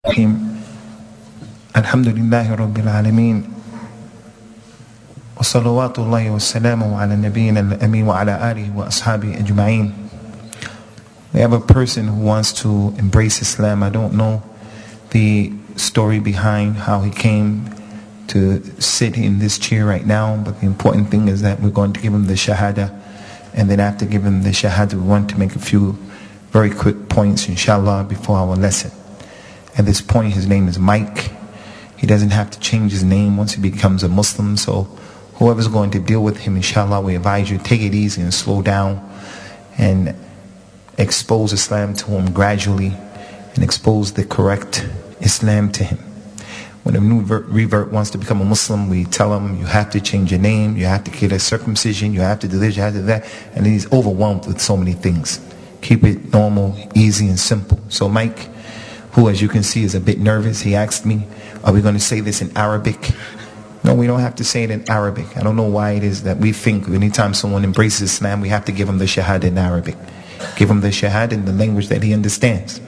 Alhamdulillahi Rabbil Alameen wa salawatullahi wa salamu ala nabiyyina al-ameen wa ala alihi wa ashabihi ajma'een. We have a person who wants to embrace Islam. I don't know the story behind how he came to sit in this chair right now, but the important thing is that we're going to give him the shahada, and then after giving him the shahada we want to make a few very quick points inshallah before our lesson. At this point his name is Mike. He doesn't have to change his name once he becomes a Muslim, so whoever's going to deal with him, inshallah, we advise you take it easy and slow down and expose Islam to him gradually and expose the correct Islam to him. When a new revert wants to become a Muslim, we tell him you have to change your name, you have to get a circumcision, you have to do this, you have to do that, and he's overwhelmed with so many things. Keep it normal, easy and simple. So Mike, who as you can see is a bit nervous, he asked me, are we going to say this in Arabic? No, we don't have to say it in Arabic. I don't know why it is that we think anytime someone embraces Islam, we have to give him the shahada in Arabic. Give him the shahada in the language that he understands.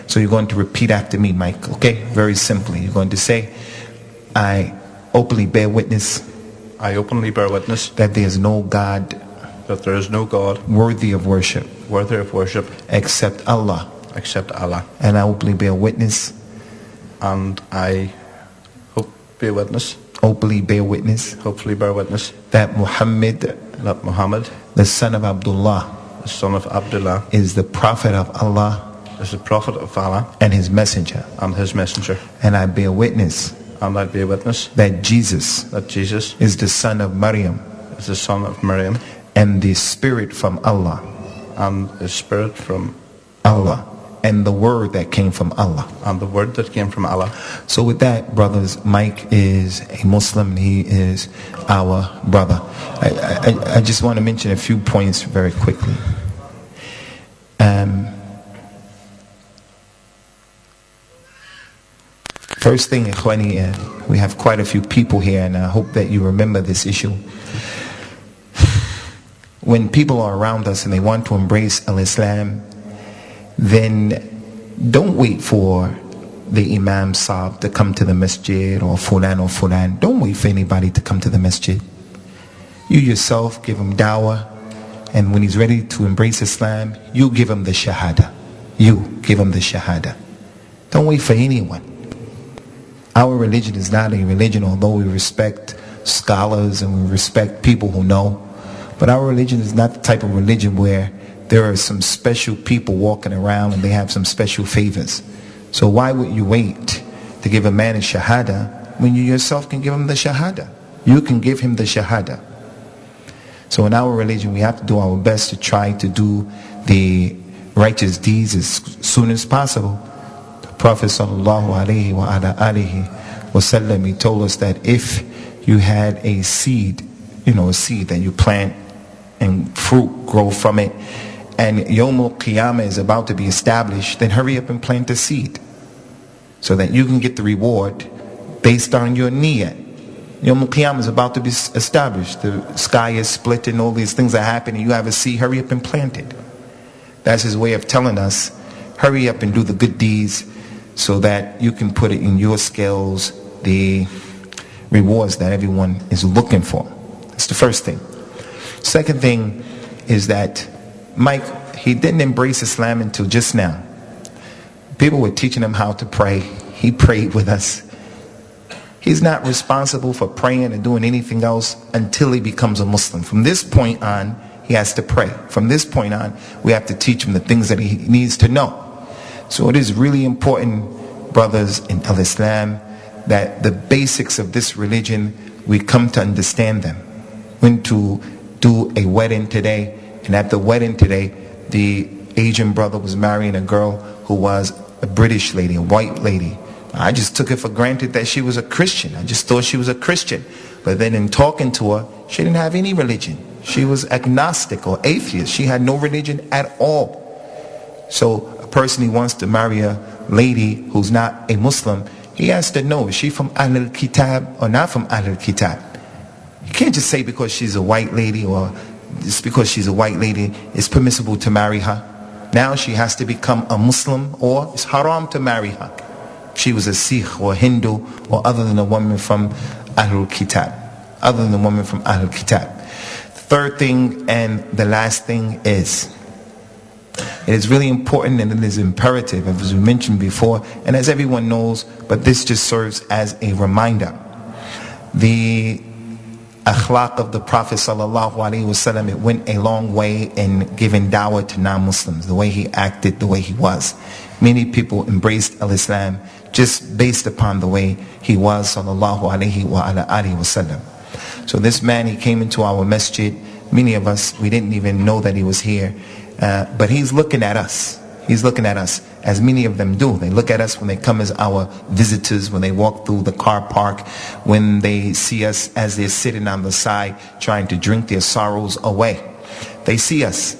So you're going to repeat after me, Mike, okay? Very simply. You're going to say, I openly bear witness. I openly bear witness. That there is no God. That there is no God. Worthy of worship. Worthy of worship. Except Allah. Except Allah. And I openly bear witness. And I bear witness. Openly bear witness. Hopefully bear witness. That Muhammad. That Muhammad. The son of Abdullah. The son of Abdullah. Is the prophet of Allah. Is the prophet of Allah. And his messenger. And his messenger. And I bear witness. And I bear witness. That Jesus. That Jesus. Is the son of Maryam. Is the son of Maryam. And the spirit from Allah. And the spirit from Allah. And the word that came from Allah. And the word that came from Allah. So with that, brothers, Mike is a Muslim. He is our brother. I just want to mention a few points very quickly. First thing, Ikhwani, we have quite a few people here, and I hope that you remember this issue. When people are around us and they want to embrace al-Islam, then don't wait for the Imam Saab to come to the masjid or Fulan. Don't wait for anybody to come to the masjid. You yourself give him dawah, and when he's ready to embrace Islam, you give him the shahada. You give him the shahada. Don't wait for anyone. Our religion is not a religion, although we respect scholars and we respect people who know, but our religion is not the type of religion where there are some special people walking around and they have some special favors. So why would you wait to give a man a shahada when you yourself can give him the shahada? You can give him the shahada. So in our religion we have to do our best to try to do the righteous deeds as soon as possible. The Prophet sallallahu alaihi wasallam, he told us that if you had a seed, a seed that you plant and fruit grow from it, and Yawmul Qiyamah is about to be established, then hurry up and plant the seed so that you can get the reward based on your niyyah. Yawmul Qiyamah is about to be established. The sky is split and all these things are happening. You have a seed, hurry up and plant it. That's his way of telling us, hurry up and do the good deeds so that you can put it in your scales, the rewards that everyone is looking for. That's the first thing. Second thing is that Mike, he didn't embrace Islam until just now. People were teaching him how to pray. He prayed with us. He's not responsible for praying and doing anything else until he becomes a Muslim. From this point on, he has to pray. From this point on, we have to teach him the things that he needs to know. So it is really important, brothers in al-Islam, that the basics of this religion, we come to understand them. When to do a wedding today, and at the wedding today, the Asian brother was marrying a girl who was a British lady, a white lady. I just took it for granted that she was a Christian. I just thought she was a Christian. But then in talking to her, she didn't have any religion. She was agnostic or atheist. She had no religion at all. So a person who wants to marry a lady who's not a Muslim, he has to know, is she from Ahlul Kitab or not from Ahlul Kitab? You can't just say because she's a white lady or just because she's a white lady, it's permissible to marry her. Now she has to become a Muslim or it's haram to marry her. she was a Sikh or Hindu, or other than a woman from Ahlul Kitab. Other than a woman from Ahlul Kitab. The third thing and the last thing is, it is really important and it is imperative, as we mentioned before, and as everyone knows, but this just serves as a reminder. The akhlaq of the Prophet sallallahu alaihi wasallam, it went a long way in giving dawah to non-Muslims, the way he acted, the way he was. Many people embraced al-Islam just based upon the way he was, sallallahu alaihi wasallam. So this man, he came into our masjid. Many of us, we didn't even know that he was here. But he's looking at us. He's looking at us, as many of them do. They look at us when they come as our visitors, when they walk through the car park, when they see us as they're sitting on the side trying to drink their sorrows away. They see us.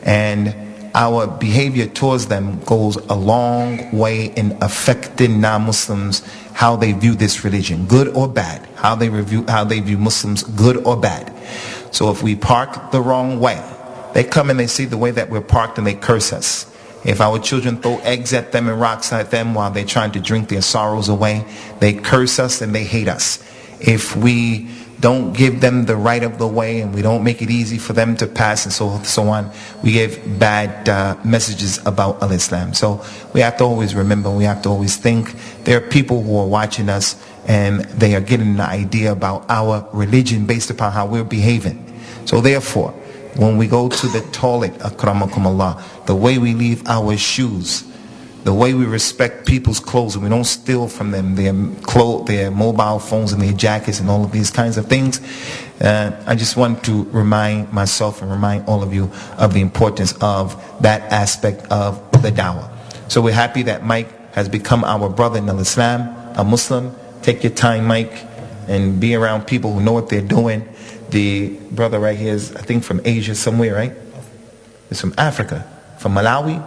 And our behavior towards them goes a long way in affecting non-Muslims, how they view this religion, good or bad. How they view Muslims, good or bad. So if we park the wrong way, they come and they see the way that we're parked and they curse us. If our children throw eggs at them and rocks at them while they're trying to drink their sorrows away, they curse us and they hate us. If we don't give them the right of the way and we don't make it easy for them to pass and so on, we give bad messages about al-Islam. So we have to always remember, we have to always think, there are people who are watching us and they are getting an idea about our religion based upon how we're behaving. So therefore, when we go to the toilet, akramakumullah, the way we leave our shoes, the way we respect people's clothes, and we don't steal from them their mobile phones and their jackets and all of these kinds of things. I just want to remind myself and remind all of you of the importance of that aspect of the dawah. So we're happy that Mike has become our brother in Islam, a Muslim. Take your time, Mike, and be around people who know what they're doing. The brother right here is, I think, from Asia somewhere, right? He's from Africa. From Malawi?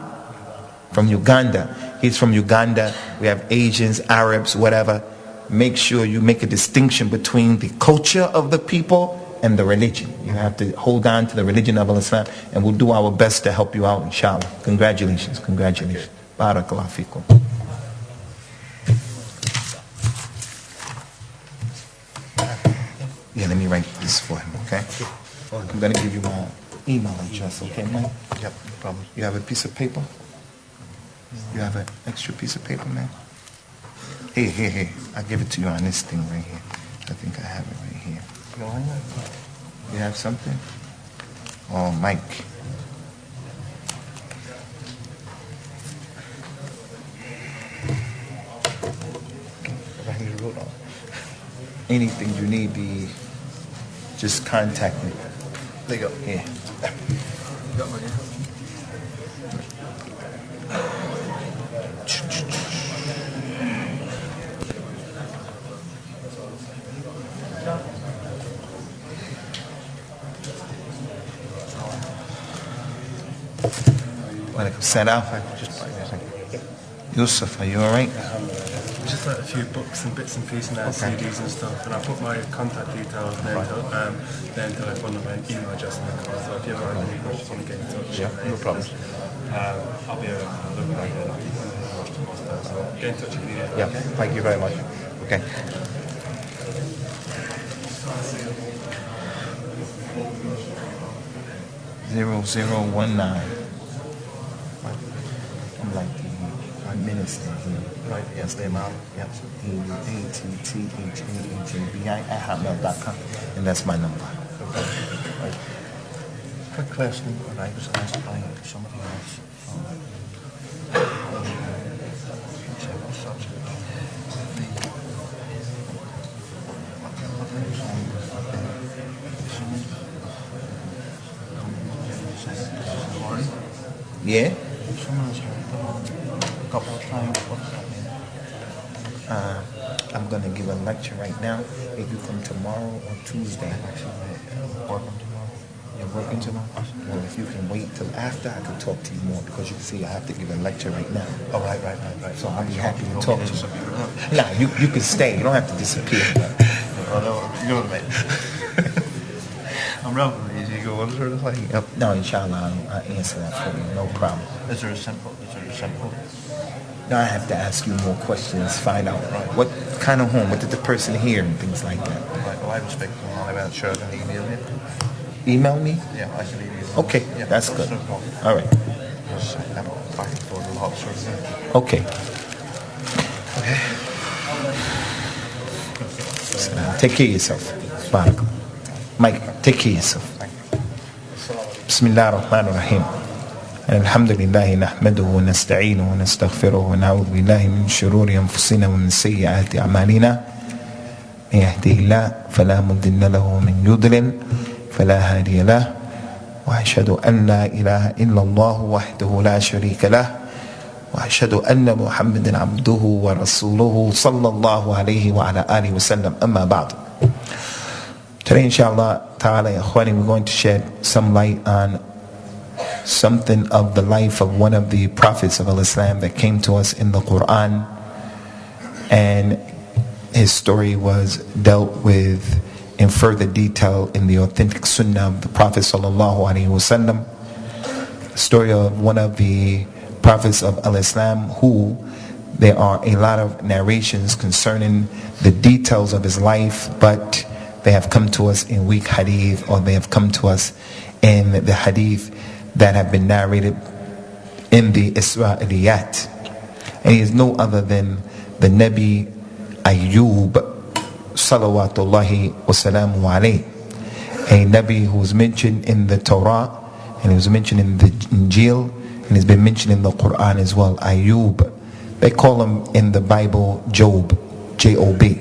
From Uganda. He's from Uganda. We have Asians, Arabs, whatever. Make sure you make a distinction between the culture of the people and the religion. You have to hold on to the religion of Islam, and we'll do our best to help you out, inshallah. Congratulations. Congratulations. Barakallahu feekum. Yeah, let me write this for him, okay? I'm going to give you my email address, okay, Mike? Yep, no problem. You have a piece of paper? You have an extra piece of paper, man? Here. I'll give it to you on this thing right here. I think I have it right here. You have something? Oh, Mike. Anything you need, just contact me. There you go. Here. You got mine, yeah? Walaikum salam. Yusuf, are you alright? Just like a few books and bits and pieces and CDs and stuff, and I put my contact details, then telephone number and email address in the card. So if you ever have any questions, want to get in touch, No problem. I'll be able to look like that. So get in touch if you need it. Yeah, thank you very much. Okay. $0019. I'm like the minister here. Right, yes, the amount. Yep. ATTHABI@hotmail.com, and that's my number. Okay. Right. Quick question, and I was asked by somebody else. Yeah? Someone has heard them a couple of times. What's that mean? I'm going to give a lecture right now. If you come tomorrow or Tuesday. Actually, working tomorrow. You're working tomorrow? Well, if you can wait till after, I can talk to you more, because you can see I have to give a lecture right now. Oh, right. So I'll be happy to talk to you. Nah, you can stay. You don't have to disappear. Oh, no, you know what I mean. I'm rather easy going sort of thing. No, inshallah, I'll answer that for you. No problem. Is there a simple? Now I have to ask you more questions, find out what kind of home, what did the person hear, and things like that. Right, well, I will speak to him about sure and email you. Email me? Yeah, I can email you. Okay, Yeah, that's good. no problem. All right. Just, back and forth with a lot of sort of thing. Okay. Take care of yourself. Barakallah. Mike, take care of yourself. بسم الله الرحمن الرحيم. الحمد لله نحمده ونستعينه ونستغفره ونعوذ بالله من شرور أنفسنا ومن سيئات أعمالنا. من يهده الله فلا مضل له ومن يضلل فلا هادي له. وأشهد أن لا إله إلا الله وحده لا شريك له. وأشهد أن محمدا عبده ورسوله صلى الله عليه وعلى آله وسلم. أما بعد. Today, inshallah ta'ala, we're going to shed some light on something of the life of one of the prophets of Islam that came to us in the Quran, and his story was dealt with in further detail in the authentic sunnah of the Prophet sallallahu alaihi wasallam. The story of one of the prophets of Islam, who there are a lot of narrations concerning the details of his life, but they have come to us in weak hadith, or they have come to us in the hadith that have been narrated in the Isra'iliyat. And he is no other than the Nabi Ayyoob, salawatullahi wa salamu alayhi. A Nabi who was mentioned in the Torah, and he was mentioned in the Injil, and he's been mentioned in the Quran as well. Ayyoob, they call him in the Bible Job, J-O-B.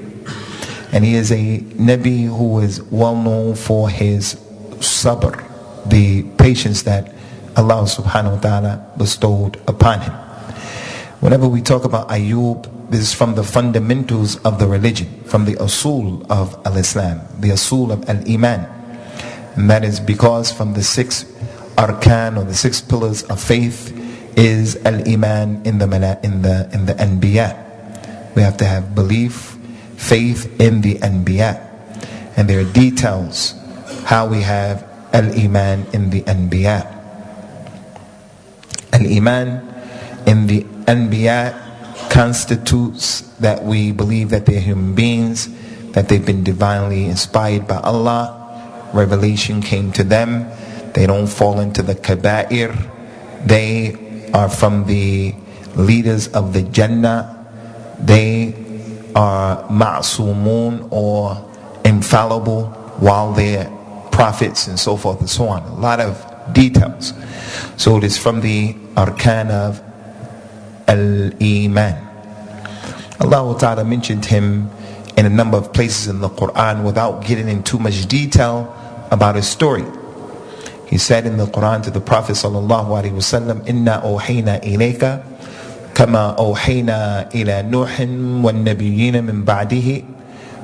And he is a Nabi who is well known for his sabr, the patience that Allah subhanahu wa ta'ala bestowed upon him. Whenever we talk about Ayyoob, this is from the fundamentals of the religion, from the usul of al-Islam, the usul of al-Iman. And that is because from the 6 arkan, or the 6 pillars of faith, is al-Iman in the Anbiya. We have to have belief, faith in the Anbiya. And there are details how we have al-Iman in the Anbiya. Al-Iman in the Anbiya constitutes that we believe that they're human beings, that they've been divinely inspired by Allah. Revelation came to them. They don't fall into the kaba'ir. They are from the leaders of the Jannah. They are ma'sumun, or infallible, while they're prophets, and so forth and so on. A lot of details. So it is from the arkan of al-Iman. Allah Ta'ala mentioned him in a number of places in the Quran without getting into too much detail about his story. He said in the Quran to the Prophet sallallahu alaihi wasallam, "Inna awhayna ilayka kama awhayna ila Nuhin wan nabiyyin min ba'dihi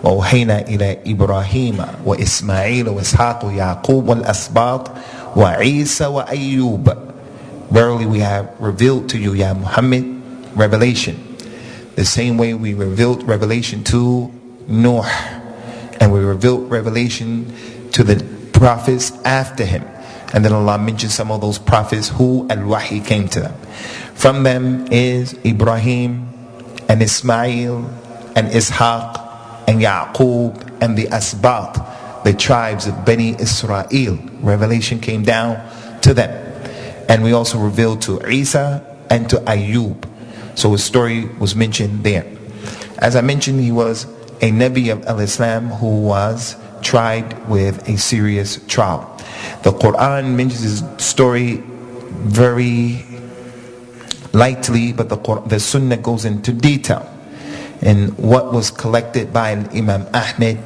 wa awhayna ila Ibrahim wa Ismail wa Ishaq wa Yaqub wal asbat wa Isa wa Ayyoob." Verily we have revealed to you, Ya Muhammad, revelation, the same way we revealed revelation to Nuh, and we revealed revelation to the prophets after him. And then Allah mentions some of those prophets who al-Wahi came to them. From them is Ibrahim and Ismail and Ishaq and Yaqub and the Asbat, the tribes of Bani Israel. Revelation came down to them. And we also revealed to Isa and to Ayyoob. So his story was mentioned there. As I mentioned, he was a Nabi of al-Islam who was tried with a serious trial. The Quran mentions his story very lightly, but the Sunnah goes into detail in what was collected by Imam Ahmed,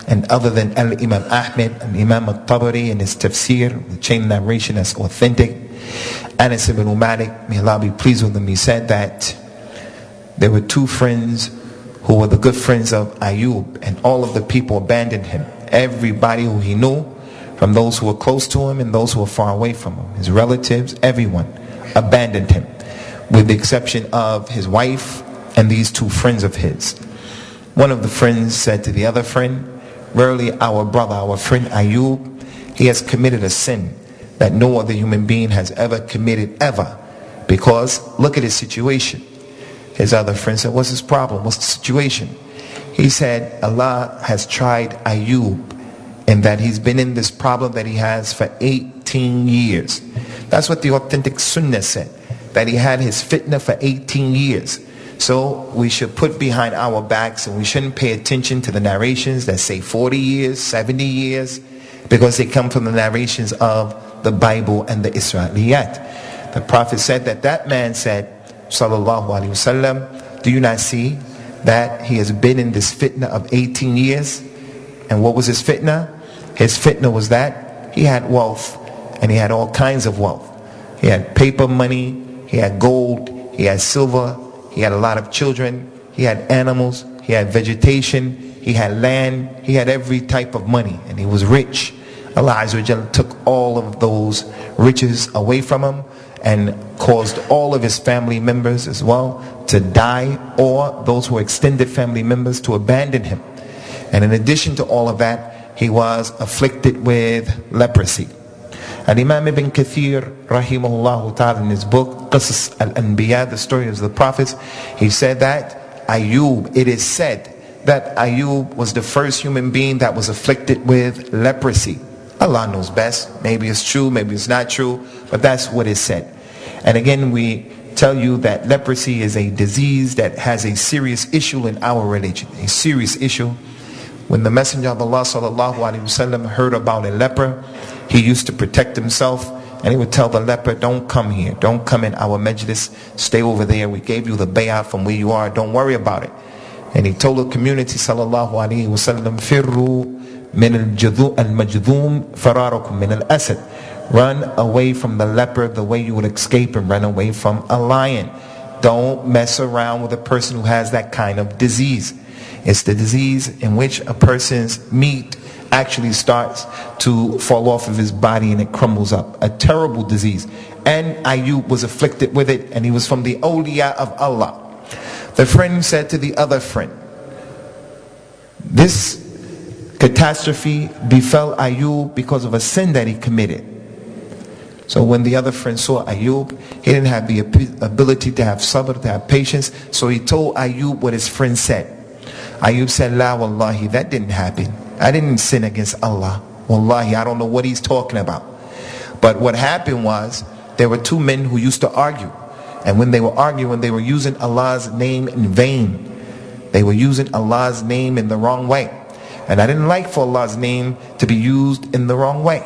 and other than Imam Ahmed, and Imam al-Tabari in his tafsir, the chain narration is authentic. Anas ibn Malik, may Allah be pleased with him, he said that there were 2 friends who were the good friends of Ayyoob, and all of the people abandoned him. Everybody who he knew, from those who were close to him and those who were far away from him, his relatives, everyone abandoned him, with the exception of his wife and these 2 friends of his. One of the friends said to the other friend, "Verily our brother, our friend Ayyoob, he has committed a sin that no other human being has ever committed ever, because look at his situation. His other friend said, what's his problem? What's the situation? He said, Allah has tried Ayyoob, and that he's been in this problem that he has for 18 years. That's what the authentic Sunnah said, that he had his fitna for 18 years. So we should put behind our backs, and we shouldn't pay attention to the narrations that say 40 years, 70 years, because they come from the narrations of the Bible and the Israeliyat. The Prophet said that man said, Sallallahu Alaihi Wasallam, do you not see that he has been in this fitna of 18 years? And what was his fitna? His fitna was that he had wealth, and he had all kinds of wealth. He had paper money, he had gold, he had silver, he had a lot of children, he had animals, he had vegetation, he had land, he had every type of money, and he was rich. Allah Azza wa Jalla took all of those riches away from him and caused all of his family members as well to die, or those who were extended family members to abandon him. And in addition to all of that, he was afflicted with leprosy. And Imam Ibn Kathir, rahimahullah ta'ala, in his book, Qasas al-Anbiya, the stories of the prophets, he said that Ayyoob, it is said that Ayyoob was the first human being that was afflicted with leprosy. Allah knows best. Maybe it's true, maybe it's not true, but that's what is said. And again, we tell you that leprosy is a disease that has a serious issue in our religion, a serious issue. When the Messenger of Allah sallallahu alaihi wasallam heard about a leper, he used to protect himself, and he would tell the leper, don't come here, don't come in our majlis, stay over there, we gave you the bay'ah from where you are, don't worry about it. And he told the community sallallahu alaihi wasallam, firru min al-majdhum fararukum min al-asad, run away from the leper the way you would escape and run away from a lion. Don't mess around with a person who has that kind of disease. It's the disease in which a person's meat actually starts to fall off of his body and it crumbles up. A terrible disease. And Ayyoob was afflicted with it, and he was from the awliya of Allah. The friend said to the other friend, this catastrophe befell Ayyoob because of a sin that he committed. So when the other friend saw Ayyoob, he didn't have the ability to have sabr, to have patience. So he told Ayyoob what his friend said. Ayyoob said, la wallahi, that didn't happen. I didn't sin against Allah. Wallahi, I don't know what he's talking about. But what happened was, there were two men who used to argue. And when they were arguing, they were using Allah's name in vain. They were using Allah's name in the wrong way. And I didn't like for Allah's name to be used in the wrong way.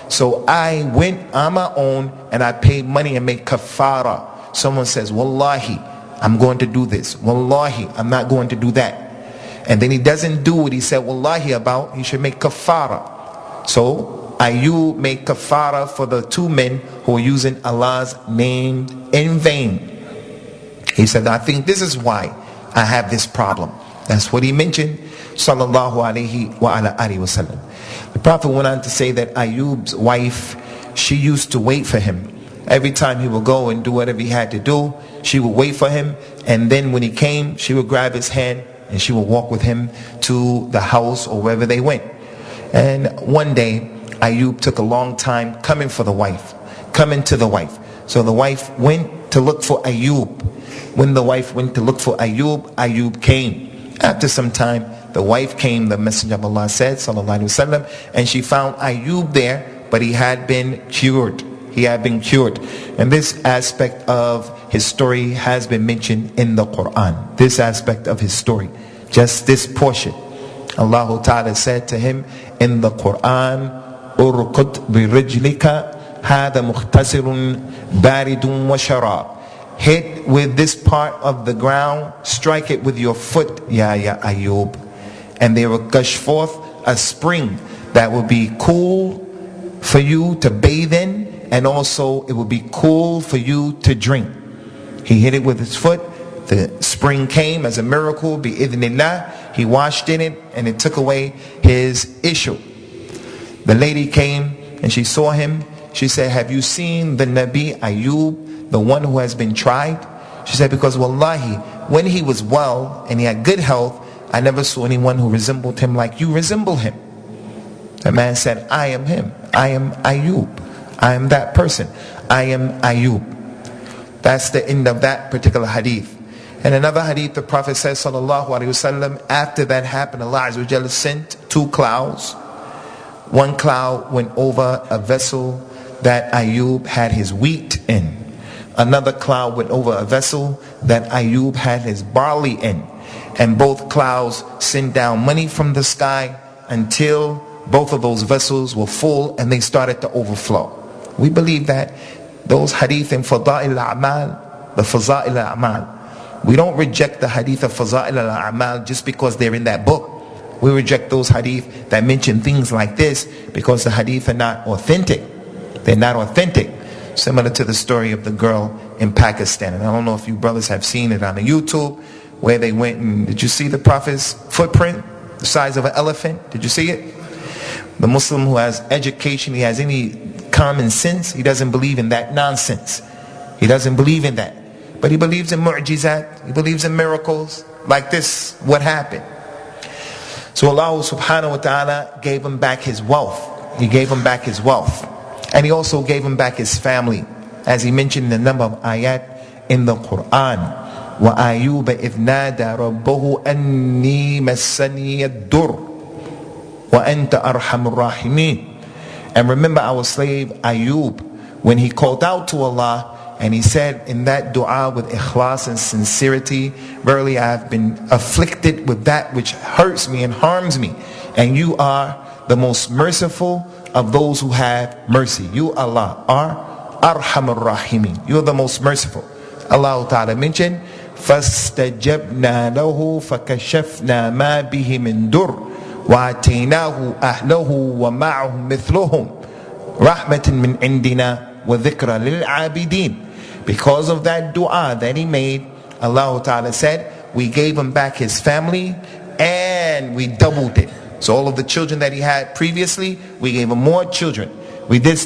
So I went on my own and I paid money and made kafara. Someone says, wallahi, I'm going to do this. Wallahi, I'm not going to do that. And then he doesn't do what he said wallahi about. He should make kafara. So Ayyoob made kafara for the two men who were using Allah's name in vain. He said, I think this is why I have this problem. That's what he mentioned, sallallahu alayhi wa ala alihi wasallam. The Prophet went on to say that Ayyub's wife, she used to wait for him. Every time he would go and do whatever he had to do, she would wait for him. And then when he came, she would grab his hand and she would walk with him to the house or wherever they went. And one day, Ayyoob took a long time coming to the wife. So the wife went to look for Ayyoob. When the wife went to look for Ayyoob, Ayyoob came. After some time, the wife came, the Messenger of Allah said, sallallahu alaihi wasallam, and she found Ayyoob there, but he had been cured. And this aspect of his story has been mentioned in the Quran. This aspect of his story, just this portion. Allah Ta'ala said to him in the Quran, Urqud bi rijlika hada mukhtasirun baridun wa sharab. Hit with this part of the ground, strike it with your foot, ya Ayyoob, and there will gush forth a spring that will be cool for you to bathe in, and also it will be cool for you to drink. He hit it with his foot, the spring came as a miracle, bi-idhnillah. He washed in it and it took away his issue. The lady came and she saw him. She said, have you seen the Nabi Ayyoob, the one who has been tried? She said, because wallahi, when he was well and he had good health, I never saw anyone who resembled him like you resemble him. The man said, I am him. I am Ayyoob. I am that person. I am Ayyoob. That's the end of that particular hadith. In another hadith, the Prophet says, sallallahu alaihi wasallam, after that happened, Allah Azza wa Jalla sent 2 clouds. One cloud went over a vessel that Ayyoob had his wheat in. Another cloud went over a vessel that Ayyoob had his barley in. And both clouds sent down money from the sky until both of those vessels were full and they started to overflow. We believe that those hadith in Fada'il al-A'mal, the Faza'il al-A'mal, we don't reject the hadith of Faza'il al-A'mal just because they're in that book. We reject those hadith that mention things like this because the hadith are not authentic. They're not authentic. Similar to the story of the girl in Pakistan. And I don't know if you brothers have seen it on the YouTube, where they went and, did you see the Prophet's footprint? The size of an elephant? Did you see it? The Muslim who has education, he has any common sense, he doesn't believe in that nonsense. He doesn't believe in that. But he believes in mu'jizat, he believes in miracles. Like this, what happened? So Allah subhanahu wa ta'ala gave him back his wealth. He gave him back his wealth. And he also gave him back his family. As he mentioned in a number of ayat in the Quran. وَأَيُّوبَ إِذْ نَادَى رَبَّهُ أَنِّي مَسَّنِيَ الدُّرُّ وَأَنْتَ أَرْحَمُ الرَّاحِمِينَ. And remember our slave Ayyoob, when he called out to Allah, and he said in that dua with ikhlas and sincerity, verily I have been afflicted with that which hurts me and harms me. And you are the most merciful of those who have mercy. You, Allah, are Arhamur Rahimin. You are the most merciful. Allah Ta'ala mentioned, فَاسْتَجَبْنَا لَهُ فَكَشَفْنَا مَا بِهِ مِن دُرٍ وَآتَيْنَاهُ أَهْلَهُ وَمَعَهُمْ مِثْلُهُمْ رَحْمَةً مِّنْ عِنْدِنَا وَذِكْرَى لِلْعَابِدِينَ. Because of that dua that he made, Allah Ta'ala said, we gave him back his family and we doubled it. So all of the children that he had previously, we gave him more children. We did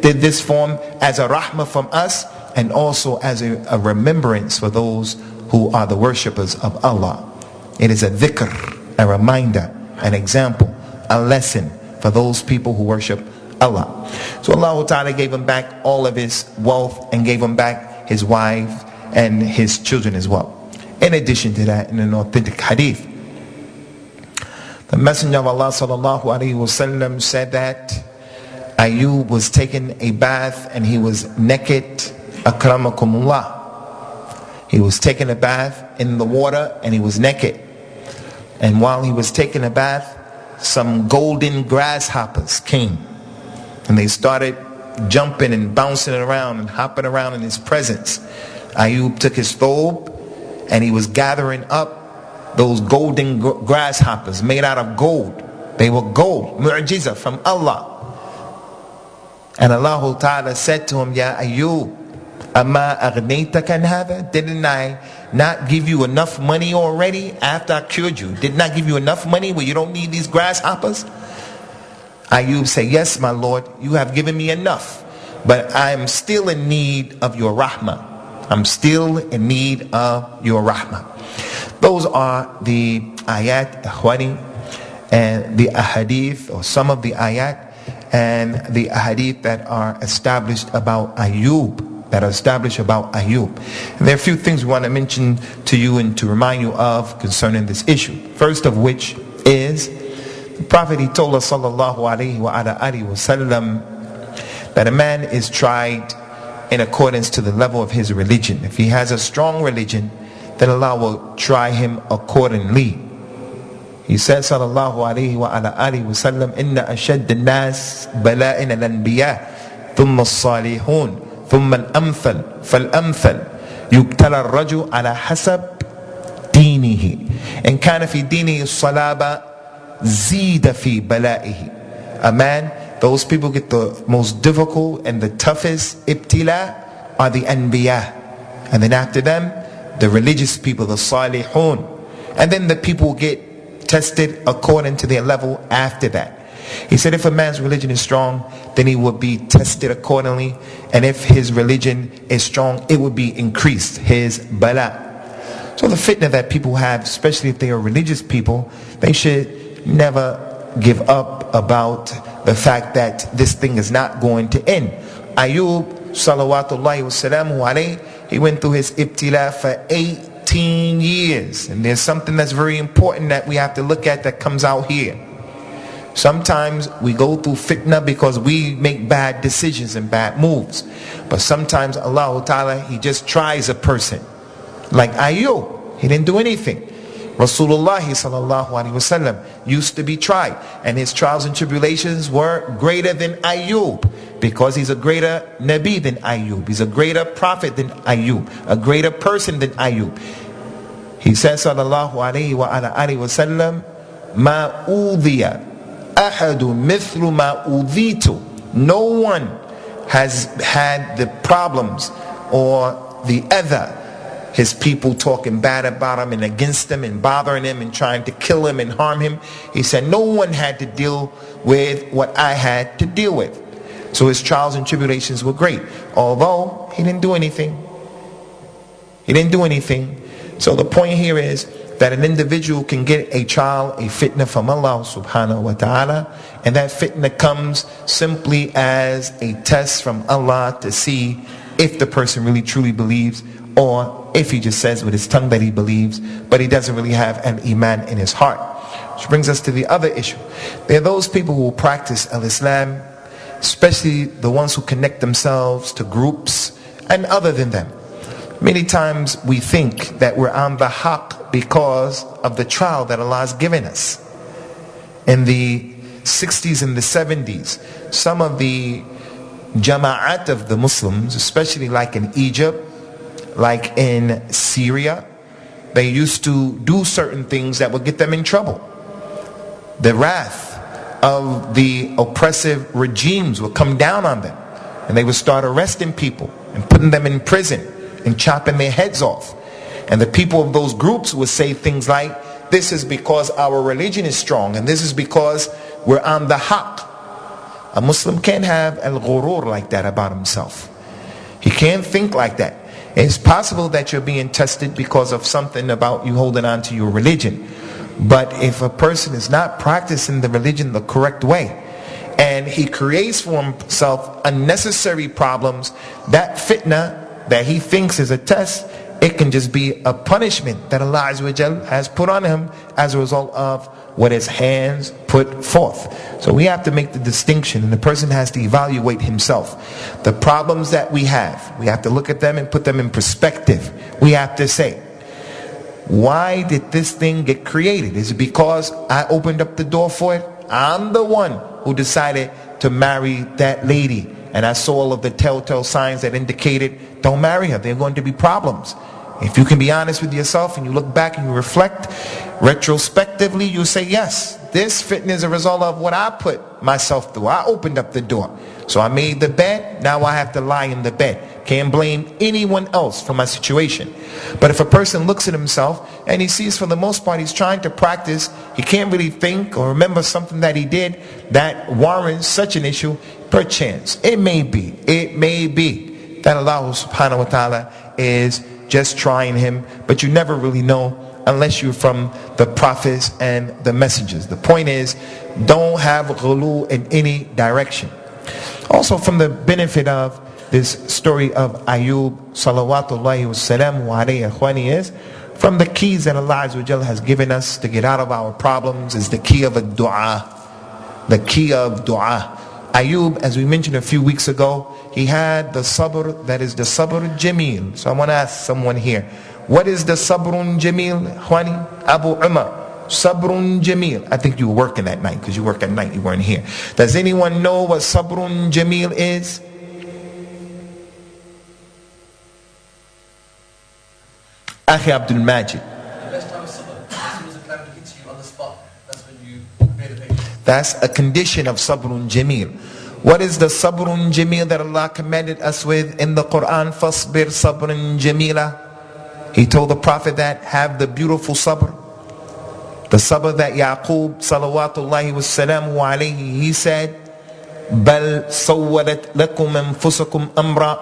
this for him as a rahmah from us, and also as a remembrance for those who are the worshippers of Allah. It is a dhikr, a reminder, an example, a lesson for those people who worship Allah. So Allah Ta'ala gave him back all of his wealth and gave him back his wife and his children as well. In addition to that, in an authentic hadith, the Messenger of Allah sallallahu alaihi wasallam said that Ayyoob was taking a bath and he was naked. Akramakumullah. He was taking a bath in the water and he was naked. And while he was taking a bath, some golden grasshoppers came. And they started jumping and bouncing around and hopping around in his presence. Ayyoob took his thobe and he was gathering up those golden grasshoppers made out of gold. They were gold, mu'jiza from Allah. And Allah Ta'ala said to him, Ya Ayyoob, Amma aghnaytaka an hadha? Didn't I not give you enough money already after I cured you? Didn't I give you enough money where you don't need these grasshoppers? Ayyoob said, yes, my Lord, you have given me enough, but I am still in need of your rahmah. I'm still in need of your rahmah. Those are the ayat, ikhwani, and the ahadith, or some of the ayat, and the ahadith that are established about Ayyoob. And there are a few things we want to mention to you and to remind you of concerning this issue. First of which is, the Prophet, he told us sallallahu alaihi wasallam that a man is tried in accordance to the level of his religion. If he has a strong religion, then Allah will try him accordingly. He said sallallahu alaihi wasallam, inna ashad an-nas bala'in al-anbiya thumma as-salihun ثم الأمثل فالأمثل يبتلى الرجل على حسب دينه إن كان في دينه الصلابة زيد في بلائه. A man, those people get the most difficult and the toughest ibtila are the anbiya, and then after them the religious people, the salihun, and then the people get tested according to their level after that. He said if a man's religion is strong, then he will be tested accordingly. And if his religion is strong, it will be increased, his bala. So the fitna that people have, especially if they are religious people, they should never give up about the fact that this thing is not going to end. Ayyoob, salawatullahi wa salamu alayhi, he went through his ibtila for 18 15 years. And there's something that's very important that we have to look at that comes out here. Sometimes we go through fitna because we make bad decisions and bad moves. But sometimes Allah Ta'ala, He just tries a person. Like Ayyoob, he didn't do anything. Rasulullah sallallahu alaihi wasallam used to be tried, and his trials and tribulations were greater than Ayyoob, because he's a greater Nabi than Ayyoob. He's a greater prophet than Ayyoob, a greater person than Ayyoob. He says sallallahu alaihi wasallam, ma udhiya ahadu mithlu ma udhitu. No one has had the problems or the other, his people talking bad about him and against him and bothering him and trying to kill him and harm him. He said no one had to deal with what I had to deal with. So his trials and tribulations were great, although he didn't do anything. He didn't do anything. So the point here is that an individual can get a trial, a fitna from Allah subhanahu wa ta'ala, and that fitna comes simply as a test from Allah to see if the person really truly believes, or if he just says with his tongue that he believes, but he doesn't really have an iman in his heart. Which brings us to the other issue. There are those people who will practice al-Islam, especially the ones who connect themselves to groups and other than them. Many times we think that we're on the haqq because of the trial that Allah has given us. In the 60s and the 70s, some of the jama'at of the Muslims, especially like in Egypt, like in Syria, they used to do certain things that would get them in trouble. The wrath of the oppressive regimes would come down on them, and they would start arresting people and putting them in prison and chopping their heads off. And the people of those groups would say things like, this is because our religion is strong, and this is because we're on the haqq. A Muslim can't have al-ghurur like that about himself. He can't think like that. It's possible that you're being tested because of something about you holding on to your religion. But if a person is not practicing the religion the correct way, and he creates for himself unnecessary problems, that fitna that he thinks is a test, it can just be a punishment that Allah Azza wa Jal has put on him as a result of what his hands put forth. So we have to make the distinction, and the person has to evaluate himself. The problems that we have to look at them and put them in perspective. We have to say, why did this thing get created? Is it because I opened up the door for it? I'm the one who decided to marry that lady, and I saw all of the telltale signs that indicated, don't marry her, there are going to be problems. If you can be honest with yourself and you look back and you reflect retrospectively, you say, yes, this fitna is a result of what I put myself through. I opened up the door. So I made the bed, now I have to lie in the bed. Can't blame anyone else for my situation. But if a person looks at himself and he sees for the most part he's trying to practice, he can't really think or remember something that he did that warrants such an issue, perchance, it may be that Allah subhanahu wa ta'ala is just trying him, but you never really know unless you're from the prophets and the messengers. The point is, don't have ghulu in any direction. Also, from the benefit of this story of Ayyoob salawatullahi wassalamu alayhi akhwani, is from the keys that Allah Azza wa Jalla has given us to get out of our problems is the key of a dua. The key of dua. Ayyoob, as we mentioned a few weeks ago, he had the sabr, that is the sabr jameel. So I want to ask someone here, what is the sabrun jameel, Khwani? Abu Umar, sabrun jameel. I think you were working that night, because you work at night, you weren't here. Does anyone know what sabrun jameel is? Akhi Abdul Majid. That's a condition of sabrun jameel. What is the sabrun jameel that Allah commanded us with in the Quran? Fasbir sabrun jamila. He told the Prophet that, have the beautiful sabr. The sabr that Yaqub salawatullahi wassalamu alayhi, he said, bal sawwalat lakum anfusakum amra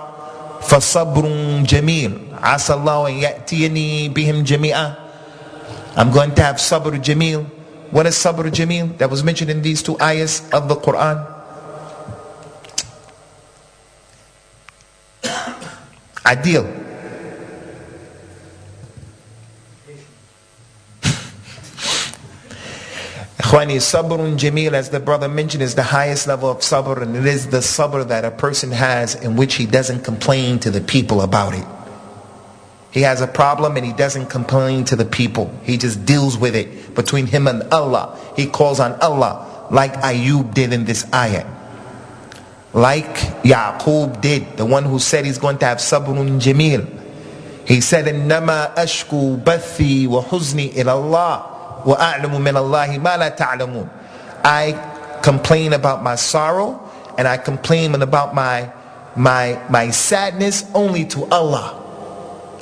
fasabrun jameel. Asa Allah an ya'tiyani bihim jami'a. I'm going to have sabr jameel. What is sabr jameel? That was mentioned in these two ayahs of the Quran. Ideal. Ikhwani, sabrun jameel, as the brother mentioned, is the highest level of sabr, and it is the sabr that a person has in which he doesn't complain to the people about it. He has a problem and he doesn't complain to the people. He just deals with it between him and Allah. He calls on Allah like Ayyoob did in this ayah. Like Yaqub did, the one who said he's going to have sabrun jameel. He said, إِنَّمَا أَشْكُو بَثِّي وَحُزْنِي إِلَى اللَّهِ وَأَعْلَمُ مِنَ اللَّهِ مَا لَا تَعْلَمُونَ. I complain about my sorrow and I complain about my sadness only to Allah.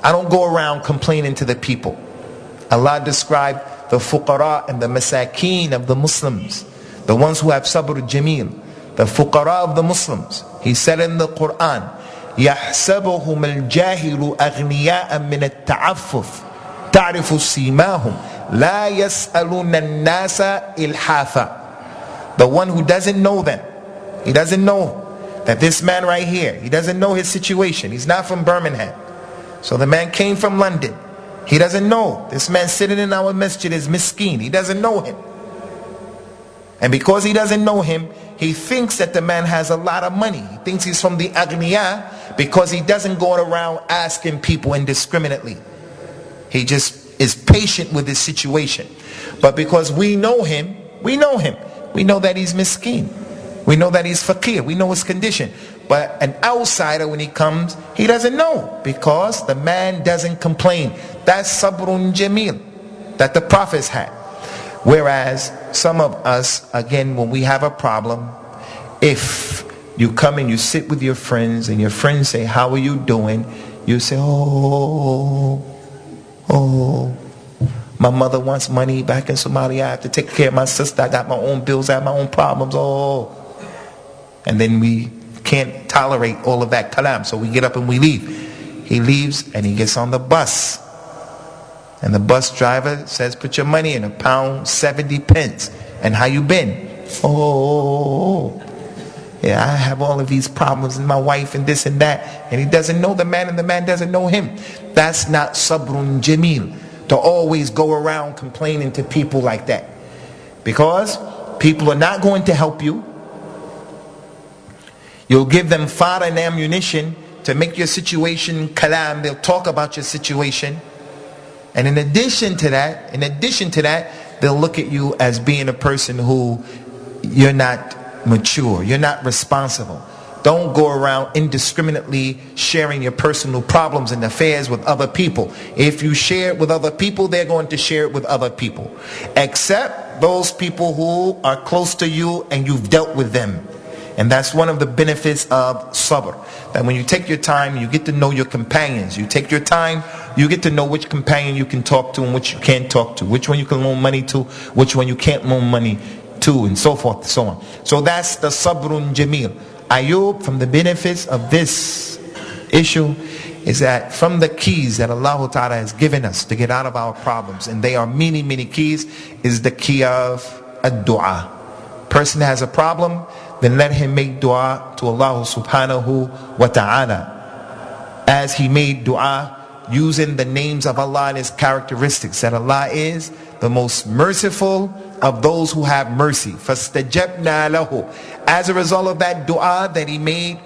I don't go around complaining to the people. Allah described the fuqara and the masakeen of the Muslims, the ones who have sabr jameel, the fuqara of the Muslims. He said in the Quran, يَحْسَبُهُمُ الْجَاهِلُ أَغْنِيَاءً مِنَ التَّعَفُّفِ تَعْرِفُ سِيمَاهُمْ لَا يَسْأَلُونَ النَّاسَ إِلْحَافًا. The one who doesn't know them, he doesn't know that this man right here, he doesn't know his situation. He's not from Birmingham. So the man came from London. He doesn't know. This man sitting in our masjid is miskeen. He doesn't know him. And because he doesn't know him, he thinks that the man has a lot of money. He thinks he's from the Agniya because he doesn't go around asking people indiscriminately. He just is patient with his situation. But because we know him, we know that he's miskeen. We know that he's faqir. We know his condition. But an outsider, when he comes, he doesn't know because the man doesn't complain. That's sabrun jameel that the prophets had. Whereas some of us, again, when we have a problem, if you come and you sit with your friends and your friends say, how are you doing? You say, oh, my mother wants money back in Somalia. I have to take care of my sister. I got my own bills. I have my own problems. And then we can't tolerate all of that kalam, so we get up and we leave. He leaves and he gets on the bus, and the bus driver says, put your money in £1.70. And how you been? Yeah, I have all of these problems and my wife and this and that. And he doesn't know the man and the man doesn't know him. That's not sabrun jameel, to always go around complaining to people like that, because people are not going to help you. You'll give them fodder and ammunition to make your situation kalam. They'll talk about your situation. And in addition to that, they'll look at you as being a person who you're not mature, you're not responsible. Don't go around indiscriminately sharing your personal problems and affairs with other people. If you share it with other people, they're going to share it with other people. Except those people who are close to you and you've dealt with them. And that's one of the benefits of sabr. That when you take your time, you get to know your companions. You take your time, you get to know which companion you can talk to and which you can't talk to. Which one you can loan money to, which one you can't loan money to, and so forth and so on. So that's the sabrun jameel. Ayyoob, from the benefits of this issue, is that from the keys that Allah Ta'ala has given us to get out of our problems, and they are many, many keys, is the key of ad-du'a. Person has a problem, then let him make dua to Allah subhanahu wa ta'ala. As he made dua using the names of Allah and his characteristics, that Allah is the most merciful of those who have mercy. فَاسْتَجَبْنَا لَهُ. As a result of that dua that he made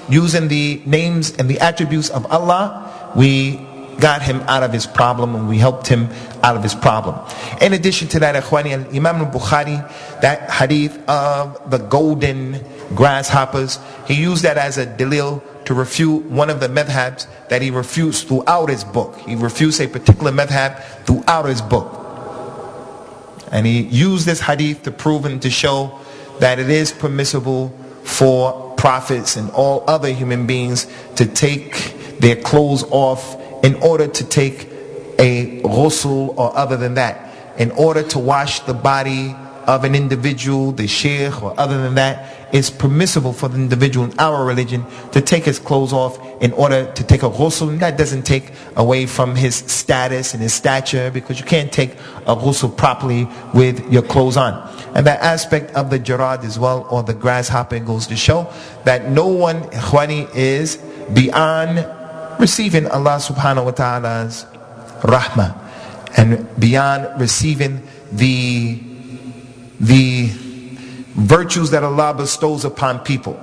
using the names and the attributes of Allah, we got him out of his problem and we helped him out of his problem. In addition to that, Ikhwani, Imam al-Bukhari, that hadith of the golden grasshoppers, he used that as a dalil to refute one of the madhabs that he refutes throughout his book. He refutes a particular madhab throughout his book. And he used this hadith to prove and to show that it is permissible for prophets and all other human beings to take their clothes off in order to take a ghusl, or other than that, in order to wash the body of an individual, the sheikh, or other than that. It's permissible for the individual in our religion to take his clothes off in order to take a ghusl. And that doesn't take away from his status and his stature, because you can't take a ghusl properly with your clothes on. And that aspect of the jarad as well, or the grasshopper, goes to show that no one, ikhwani, is beyond receiving Allah subhanahu wa ta'ala's rahmah, and beyond receiving the the virtues that Allah bestows upon people.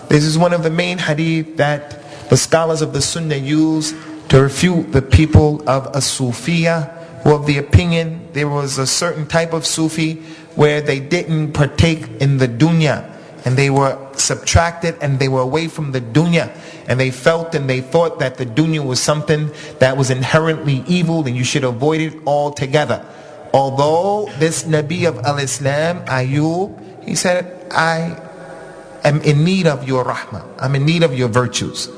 This is one of the main hadith that the scholars of the Sunnah use to refute the people of As-Sufiya, who of the opinion there was a certain type of Sufi where they didn't partake in the dunya, and they were subtracted and they were away from the dunya, and they felt and they thought that the dunya was something that was inherently evil and you should avoid it altogether. Although this Nabi of Al-Islam, Ayyoob, he said, I am in need of your rahmah, I'm in need of your virtues.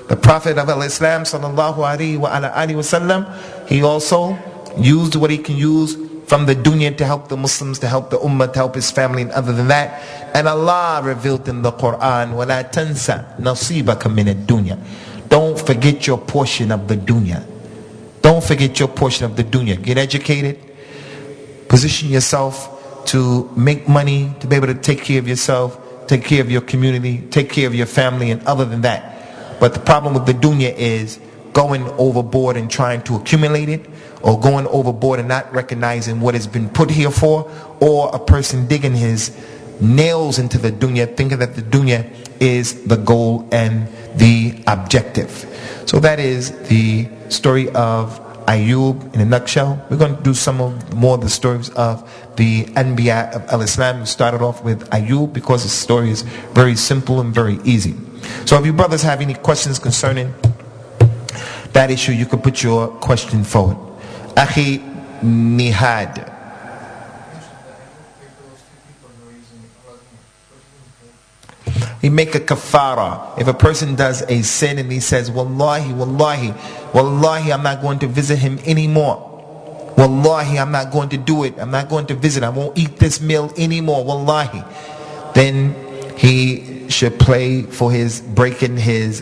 The Prophet of Al-Islam sallallahu alaihi wasallam, he also used what he can use from the dunya to help the Muslims, to help the ummah, to help his family, and other than that. And Allah revealed in the Quran, وَلَا تَنْسَ نَصِيبَكَ مِنَ الدُّنْيَا. Don't forget your portion of the dunya. Don't forget your portion of the dunya. Get educated, position yourself to make money, to be able to take care of yourself, take care of your community, take care of your family, and other than that. But the problem with the dunya is going overboard and trying to accumulate it, or going overboard and not recognizing what has been put here for, or a person digging his nails into the dunya, thinking that the dunya is the goal and the objective. So that is the story of Ayyoob in a nutshell. We're going to do some more of the stories of the Anbiya of Al-Islam. We started off with Ayyoob because the story is very simple and very easy. So if you brothers have any questions concerning that issue, you can put your question forward. Akhi Nihad. We make a kafara. If a person does a sin and he says, Wallahi, Wallahi, Wallahi, I'm not going to visit him anymore. Wallahi, I'm not going to do it. I'm not going to visit. I won't eat this meal anymore. Wallahi. Then he should pray for his breaking his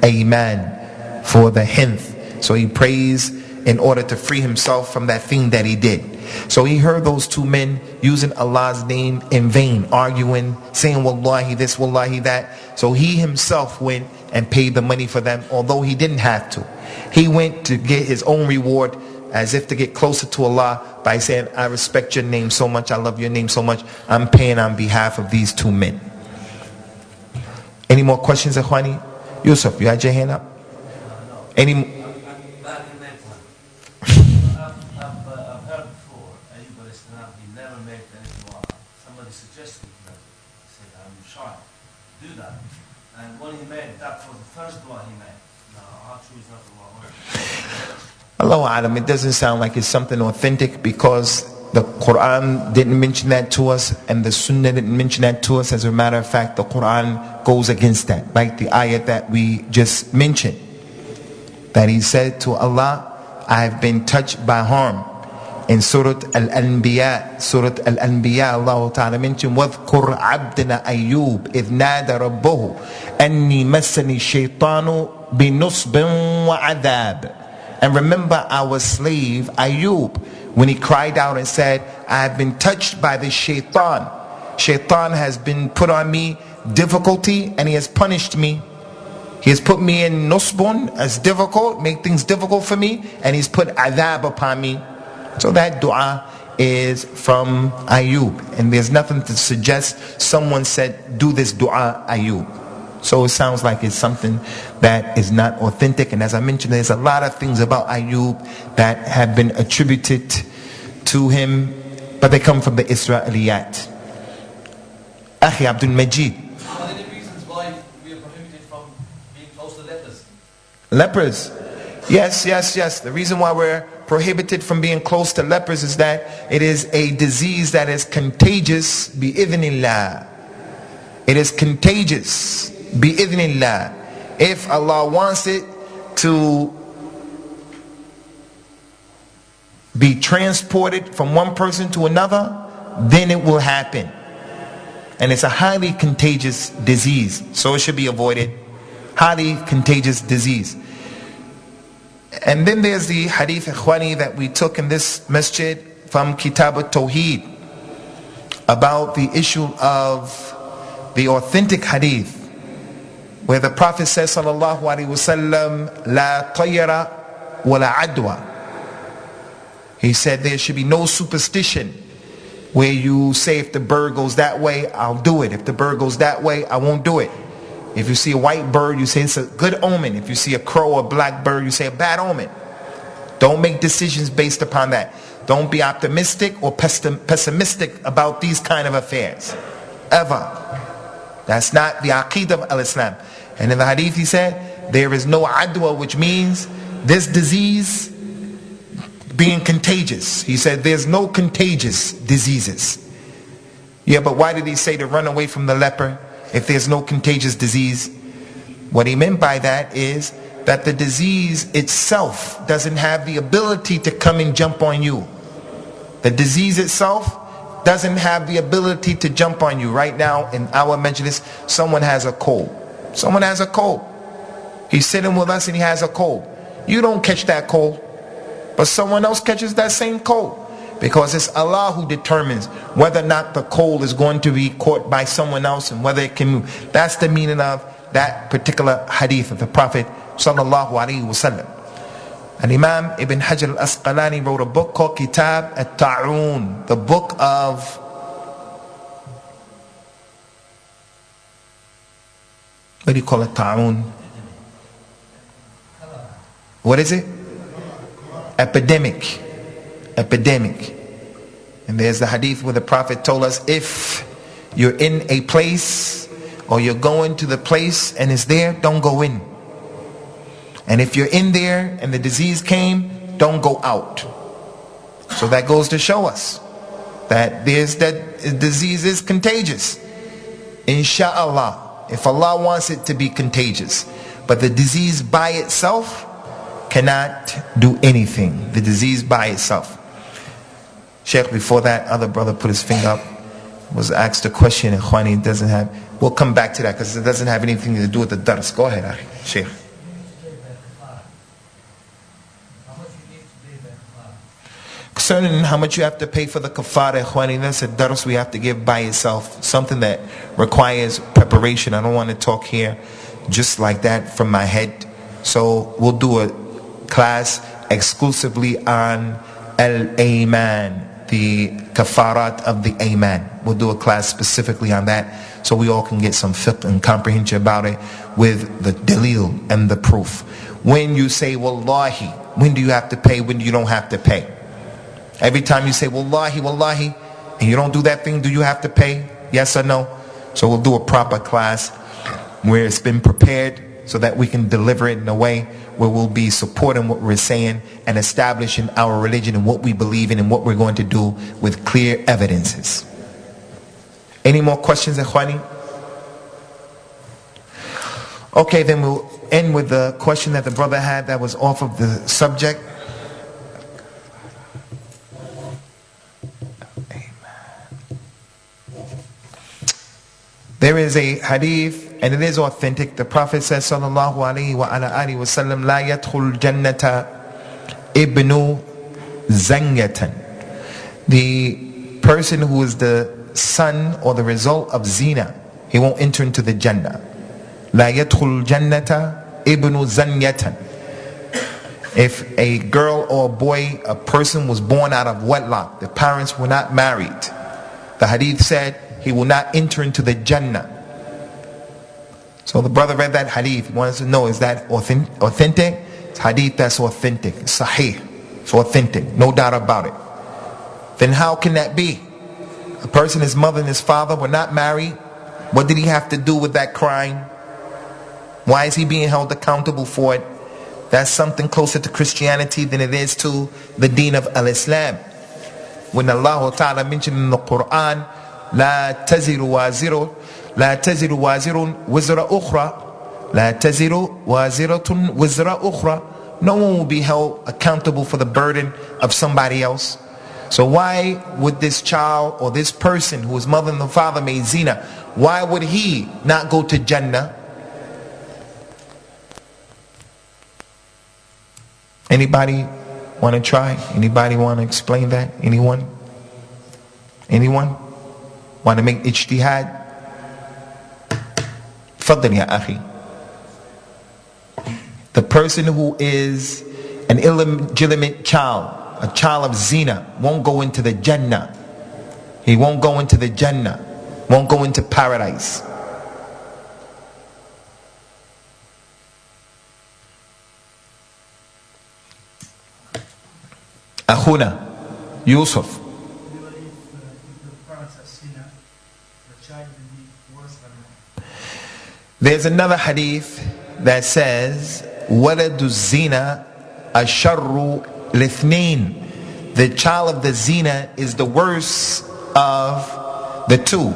Amen for the hinth. So he prays in order to free himself from that thing that he did. So he heard those two men using Allah's name in vain, arguing, saying Wallahi this, Wallahi that. So he himself went and paid the money for them, although he didn't have to. He went to get his own reward, as if to get closer to Allah, by saying, I respect your name so much, I love your name so much, I'm paying on behalf of these two men. Any more questions, Ikhwani? Yusuf, you had your hand up? Any? Allahu Alam, it doesn't sound like it's something authentic, because the Quran didn't mention that to us and the Sunnah didn't mention that to us. As a matter of fact, the Quran goes against that, like the ayat that we just mentioned, that he said to Allah, I have been touched by harm. In Surah Al-Anbiya, Allah Ta'ala mentioned, وَاذْكُرْ عَبْدِنَا أَيُّوبَ إِذْ نَادَ رَبَّهُ أَنِّي مَسَّنِي الشَّيْطَانُ بِنُصْبٍ وَعَذَابٍ. And remember our slave Ayyoob, when he cried out and said, I have been touched by the shaitan. Shaitan has been put on me difficulty and he has punished me. He has put me in nusbun, as difficult, make things difficult for me, and he's put adhab upon me. So that dua is from Ayyoob, and there's nothing to suggest someone said, do this dua Ayyoob. So it sounds like it's something that is not authentic. And as I mentioned, there's a lot of things about Ayyoob that have been attributed to him, but they come from the Israeliyat. Akhi Abdul Majid. Are there any reasons why we are prohibited from being close to lepers? Lepers? Yes. The reason why we're prohibited from being close to lepers is that it is a disease that is contagious, bi-idhnillah. It is contagious, bi-idhnillah. If Allah wants it to be transported from one person to another, then it will happen. And it's a highly contagious disease, so it should be avoided. Highly contagious disease. And then there's the hadith, Ikhwani, that we took in this masjid from Kitab al-Tawheed about the issue of the authentic hadith, where the Prophet says, sallallahu alaihi wasallam, la tayra wa la adwa. He said there should be no superstition where you say if the bird goes that way, I'll do it. If the bird goes that way, I won't do it. If you see a white bird, you say it's a good omen. If you see a crow or a black bird, you say a bad omen. Don't make decisions based upon that. Don't be optimistic or pessimistic about these kind of affairs. Ever. That's not the aqeedah of al-Islam. And in the hadith he said, there is no adwa, which means this disease being contagious. He said there's no contagious diseases. Yeah, but why did he say to run away from the leper if there's no contagious disease? What he meant by that is that the disease itself doesn't have the ability to come and jump on you. The disease itself doesn't have the ability to jump on you. Right now in our majlis, someone has a cold. Someone has a cold. He's sitting with us and he has a cold. You don't catch that cold, but someone else catches that same cold, because it's Allah who determines whether or not the cold is going to be caught by someone else and whether it can move. That's the meaning of that particular hadith of the Prophet sallallahu alaihi wasallam. And Imam Ibn Hajar al-Asqalani wrote a book called Kitab al-Ta'un, the book of what do you call it? Ta'un. What is it? Epidemic. Epidemic. And there's the hadith where the Prophet told us, if you're in a place or you're going to the place and it's there, don't go in. And if you're in there and the disease came, don't go out. So that goes to show us that that disease is contagious. Insha'Allah, if Allah wants it to be contagious. But the disease by itself cannot do anything. The disease by itself. Sheikh, before that other brother put his finger up, was asked a question, and Khwani doesn't have, we'll come back to that because it doesn't have anything to do with the dars. Go ahead, Akhi. Sheikh. Concerning how much you have to pay for the kafara, Khwani, that's a dars we have to give by itself, something that requires preparation. I don't want to talk here just like that from my head. So we'll do a class exclusively on al-Ayman, the kafarat of the Ayman. We'll do a class specifically on that so we all can get some fiqh and comprehension about it with the dalil and the proof. When you say wallahi, when do you have to pay, when you don't have to pay? Every time you say wallahi, wallahi, and you don't do that thing, do you have to pay? Yes or no? So we'll do a proper class where it's been prepared so that we can deliver it in a way where we'll be supporting what we're saying and establishing our religion and what we believe in and what we're going to do with clear evidences. Any more questions, Ikhwani? Okay, then we'll end with the question that the brother had that was off of the subject. There is a hadith, and it is authentic. The Prophet says, sallallahu alayhi wa ala alihi wa sallam, la yadkhul jannata ibnu zanyatan. The person who is the son or the result of zina, he won't enter into the Jannah. La yadkhul jannata ibnu zanyatan. If a girl or a boy, a person was born out of wedlock, the parents were not married, the hadith said, he will not enter into the Jannah. So the brother read that hadith. He wants to know, is that authentic? It's hadith that's authentic. It's sahih. It's authentic. No doubt about it. Then how can that be? A person, his mother and his father were not married. What did he have to do with that crime? Why is he being held accountable for it? That's something closer to Christianity than it is to the deen of al-Islam. When Allah Ta'ala mentioned in the Quran, لا تزر وازر وزر أخرى لا تزر وازرة وزر أخرى. No one will be held accountable for the burden of somebody else. So why would this child or this person whose mother and father made zina, why would he not go to Jannah? Anybody want to try? Anybody want to explain that? Anyone? Anyone? Want to make ijtihad? Faddal ya akhi. The person who is an illegitimate child, a child of zina, won't go into the Jannah. He won't go into the Jannah, won't go into paradise. Akhuna, Yusuf. There's another hadith that says, وَلَدُ الزِّنَا أَشَرُّ لِثْنَيْنِ. The child of the zina is the worst of the two.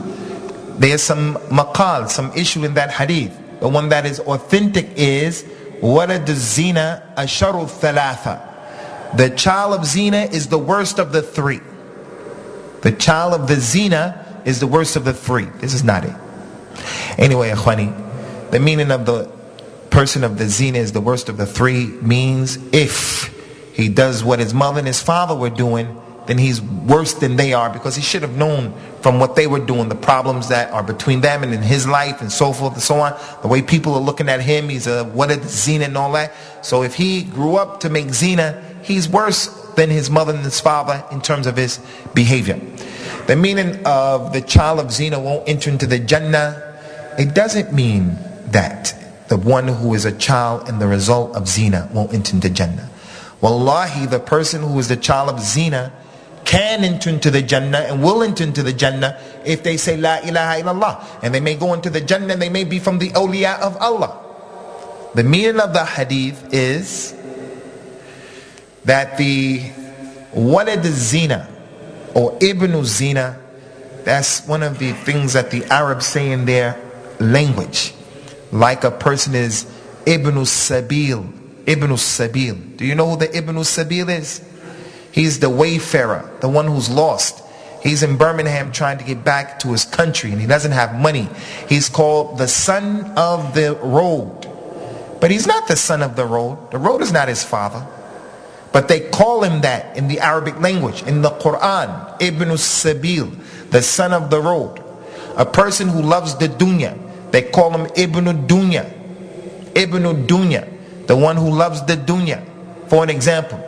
There's some maqal, some issue in that hadith. The one that is authentic is, وَلَدُ الزِّنَا أَشَرُّ الثَّلَاثَةِ. The child of zina is the worst of the three. The child of the zina is the worst of the three. This is not it. Anyway, akhwani, the meaning of the person of the zina is the worst of the three means if he does what his mother and his father were doing, then he's worse than they are, because he should have known from what they were doing, the problems that are between them and in his life and so forth and so on. The way people are looking at him, he's a what is zina and all that. So if he grew up to make zina, he's worse than his mother and his father in terms of his behavior. The meaning of the child of zina won't enter into the Jannah, it doesn't mean that the one who is a child and the result of zina won't enter into Jannah. Wallahi, the person who is the child of zina can enter into the Jannah and will enter into the Jannah if they say La ilaha illallah. And they may go into the Jannah and they may be from the awliya of Allah. The meaning of the hadith is that the walad zina or ibn zina, that's one of the things that the Arabs say in their language. Like a person is ibn sabil. Ibn sabil. Do you know who the ibn sabil is? He's the wayfarer, the one who's lost. He's in Birmingham trying to get back to his country and he doesn't have money. He's called the son of the road. But he's not the son of the road. The road is not his father. But they call him that in the Arabic language. In the Quran, Ibn Sabil, the son of the road. A person who loves the dunya, they call him Ibn Dunya. Ibn Dunya, the one who loves the dunya. For an example,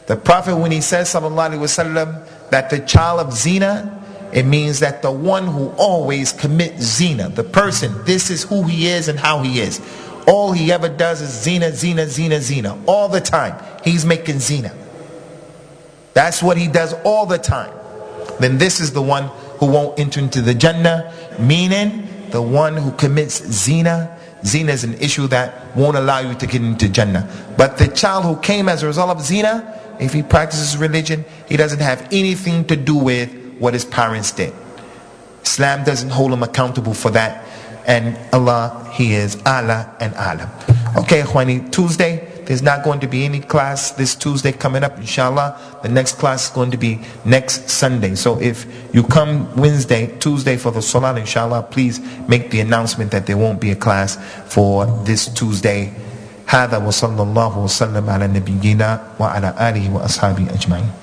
the Prophet, when he says sallallahu alaihi wasallam that the child of zina, it means that the one who always commits zina, the person, this is who he is and how he is. All he ever does is zina, zina, zina, zina. All the time, he's making zina. That's what he does all the time. Then this is the one who won't enter into the Jannah, meaning the one who commits zina. Zina is an issue that won't allow you to get into Jannah. But the child who came as a result of zina, if he practices religion, he doesn't have anything to do with what his parents did. Islam doesn't hold him accountable for that. And Allah, He is Allah and Alam. Okay, Akhwani, Tuesday, there's not going to be any class this Tuesday coming up, inshallah. The next class is going to be next Sunday. So if you come Tuesday for the Salah, inshallah, please make the announcement that there won't be a class for this Tuesday. هذا وصلى الله وسلم على نبينا وعلى آله وأصحابه أجمعين.